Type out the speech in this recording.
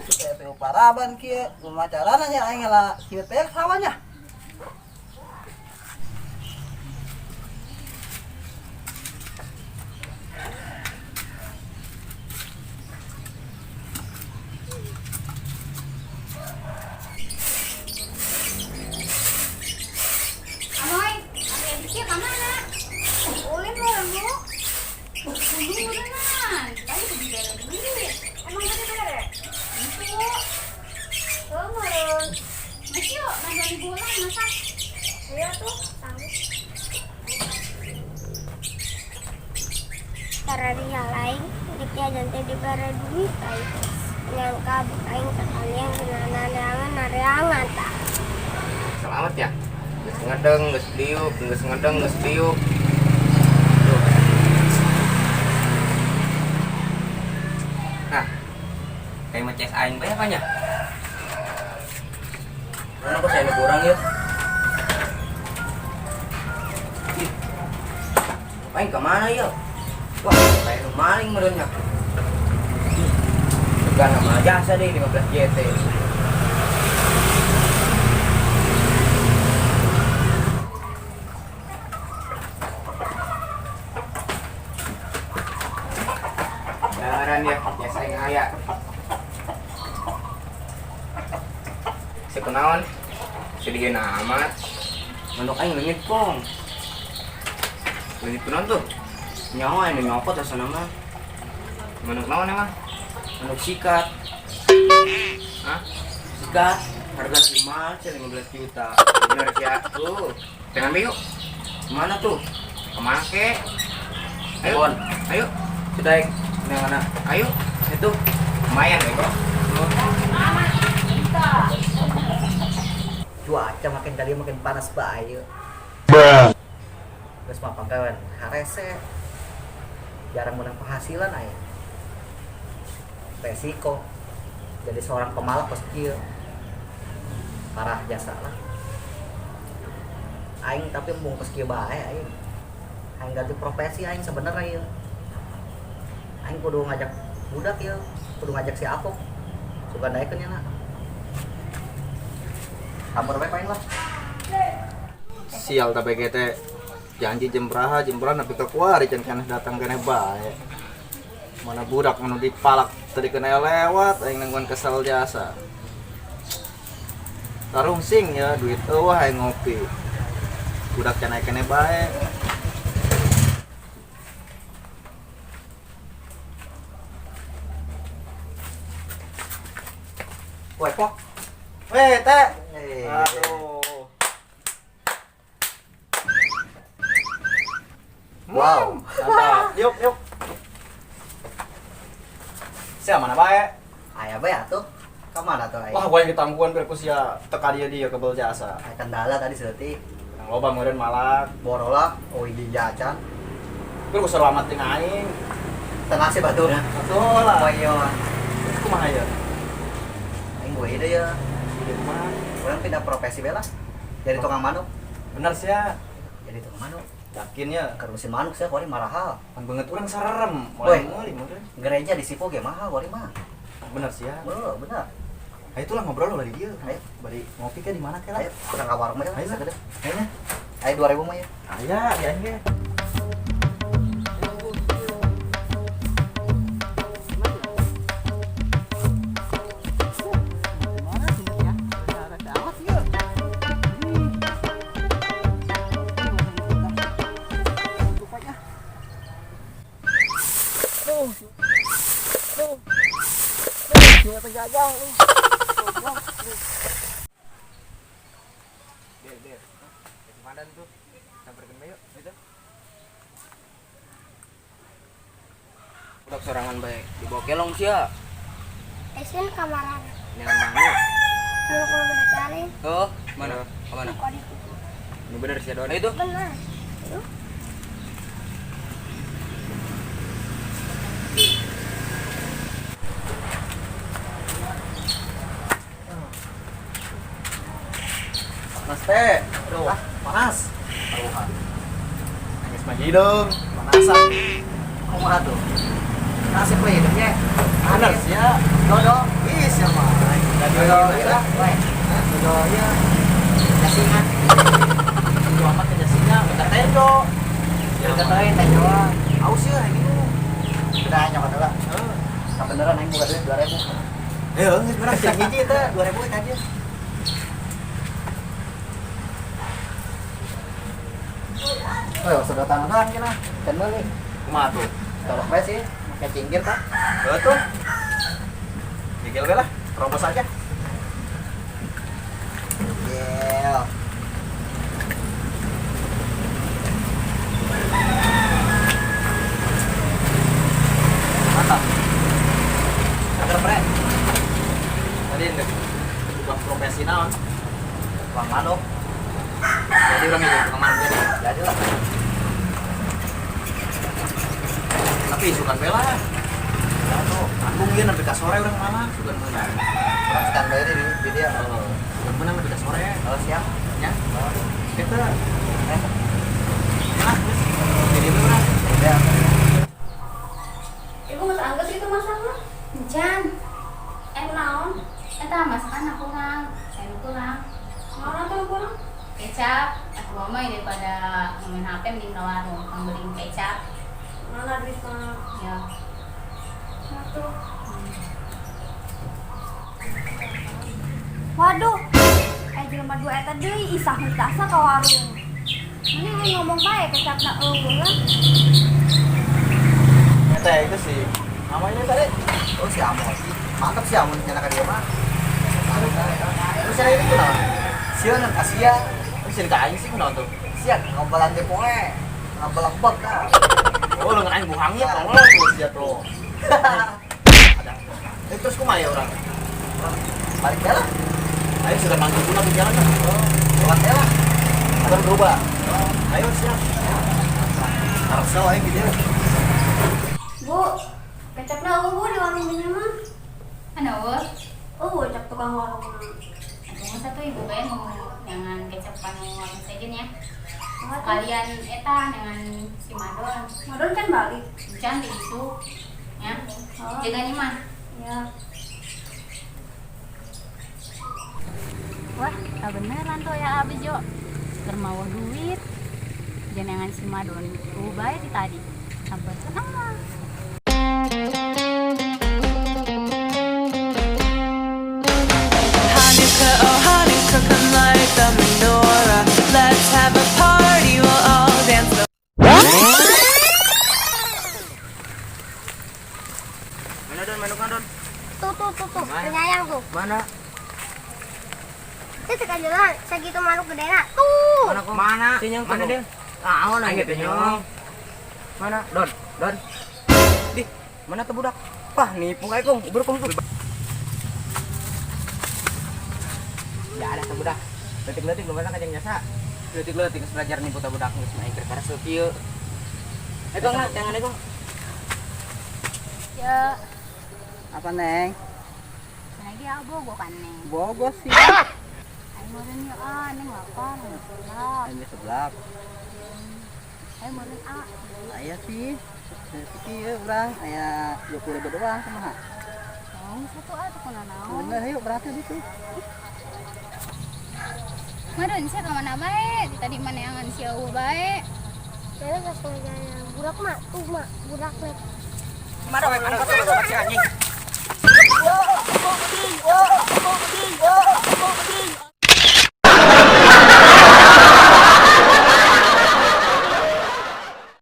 supaya pe paraban kieu pemacarana nya aing lah kieu teh sawanya. Amoy, adik-adiknya kemana? Ulin lo yang lu? Tunggu berenang. Tadi udah beres dulu. Emang tadi beres? Itu. Kemarin. Mas yuk, nonton bola masak. Ayo tuh, tahu. Cara dia lain, diknya jantai di bara duit ay. Nyangka aing katanya ngeunaan nareangan tak. Selamat ya. Geus ngedeng, geus diuk, geus ngedeng, geus diuk. Nah, kayak meces aing bae apanya? Mana kok saya kurang ya? Aing kemana ya? Wah, kayak maling merenya. Bukan nama jasa deh 15 JT. Beneran ya, biasa aing aya. Sekunaon? Sedih amat. Mandok aing leungit pong. Lagi kunaon tuh? Nyawa yang nyopot asana mah. Manuk naon emang? Mandok sikat. Hah? Sikat harga 15 juta. Bener ya. Tuh. Pengen yuk. Mana tuh? Kemana ke? Ayo. Bon. Ayo. Sudah yang mana? Ayo. Itu Lumayan bego. cuaca makin kali makin panas bae. Terus mah pangkawan harese. Jarang menang penghasilan aya. Resiko jadi seorang pemalak pas kieu. Parah jasa lah. Aing tapi embung pas kieu bae aing. Aing ganti profesi aing sebenarnya ieu. Aing kudu ngajak budak ieu, kudu ngajak si Apok. Suka daekeun nya na. Kabar bae paling lah. Sial tapi kita janji jam beraha tapi kekuari can keneh datang keneh bae. Mana budak anu dipalak tadi kena lewat aing nangguan kesal jasa. Tarung sing ya duit eueuh aing ngopi. Budak can aya keneh bae. Woi, Pok. Weh, Teh. Aduh. Wow. Mantap. Yuk. Sia mana bae? Aya bae atuh. Ka mana tuh aya? Wah, gua yang ditangguan perkusia teka dia kebel jasa. Aya kendala tadi seutik. Yang loba meureun malak. Borola, di jajan. Kudu selamat ting aing. Tengah sih batur. Atuh lah. Oh iya. Kumaha ya? Aing gue ide ya. Di kumaha? Orang pindah profesi bela. Jadi tukang manuk. Bener sih ya. Jadi tukang manuk. Yakin ya. Kerusin manuk sih, wari mahal. Kan banget orang sarem. Woi. Mulai meureun. Gereja di Sipo ge mahal wari mah. Bener sih ya. Oh, benar. Ayo itulah ngobrol lo dari dia. Ayo. Bari ngopi ke di mana ke lah? Ayo, kurang ka warung mah ya. Ayo lah. Segede. Ayo lah. Ayo 2000 mah ya. Aya, ya ge. Dia. Kemadan tuh. Samperkeun bae yuk. Gitu. Budak sorangan bae. Dibawa kelong sia. Esin kamaran. Nyaman mana? Kalau gede kali. Oh, mana? Kemana? Kok di Ini bener sih doang itu. benar. Mas Teh. Aduh, panas. Taruhan. Nangis mah hidung, panasan. Kumaha tuh? Nasib we hidupnya. Bener sih ya. Dodo. Bisa mah. Iya, weh. Jodohnya jasingan. Itu amat ke jasinya, minta tendo. Dikatain teh Jawa. Aus ya gitu. Udah nyokot heula. Sabeneran aing boga duit 2000. Geus bener sih hiji teh 2000 eta aja. Oh, sedotan kena. Can meuli. Kumaha tuh? Tolok bae sih, make cinggir tah. Betul. Gigil lah, terobos aja. Gel. Mantap. Agar pren. Tadi enggak bukan profesional. Bang manuk. Jadi orang ini tukang manuk jadi. Jadi lah. Tapi suka bela. Ya tuh, anggung dia sampai ke sore orang mana suka menang. Orang standby di dia. Oh, suka menang sampai ke sore. Oh, siap. Ya, Oh, kita enak terus. Jadi itu orang. ya. Ibu masak anggus itu masaknya? Jan. Naon? Eta masakan aku kurang. Saya kurang. Naon tuh kurang? Kecap. Aku mama daripada main HP mending ke warung beliin kecap. Mana duit mah? Ya. Satu. Waduh, jelema dua eta deui isah mitasa ka warung. Mana yang ngomong bae kecapna eueuh lah. Eta itu sih. Namanya tadi. Oh, si Amon. Mantap si Amon cenah ka dia mah. Terus saya itu nah. Sieun Asia. Terus cerita aing sih kunaon tuh. Sia ngombelan teh poe. Ngombelan bek dah. Oh, lengan aing buhangnya tolong terus dia tuh. Ada. Terus kumaha ya orang? Balik dah lah. Ayo sudah manggil pulang di jalan kan? Lewat dah lah. Ada berubah. Ayo siap. Harus aing gitu. Bu, kecapna eueuh Bu di warung dinya mah. Ana weh. Cak tukang warung. Aku mah satu ibu bae mau dengan kecap panu warung sejen ya. Kalian eta dengan si Madon. Madon kan balik. Cantik itu. Ya. Jaga mah. Ya. Wah, tak beneran tuh ya Abi Jo. Termawah duit. Jangan si Madon. Baik di tadi. Sampai tenang lah. Hanukkah, oh Hanukkah, come light the menorah. Let's have a party, we'll all dance. Mana Don, manuk Don? Tuh, penyayang tuh. Mana? Itu tekan jalan, segitu manuk gedena. Tuh. Mana kok? Mana? Sinyang Mana tuh. dia? Ah, Aing gitu nyong. Mana? Don. Di, mana tuh budak? Pah, nipu kayak kong, uber kong tuh. Ya ada tuh budak. Letik-letik lu mana kajang jasa. Letik-letik belajar nipu tuh budak geus main kerkara sekieu. Kong, jangan kong. Ya, Apa neng? lagi abogo kan neng. Bogos sih. Ayo meureun yeuh neng lapar. Lapar. Ini sebelah. Ayo meureun Aya sih. Sekieu urang aya 20.000 doang kumaha? Oh, satu tuh kana naon. Bener yuk berarti gitu. Meureun sia ka mana bae? Di tadi maneangan si eueuh bae. Jadi pas ngejana budak mah, tuh mah budak lek. Mana we mana kata si anjing. Yo,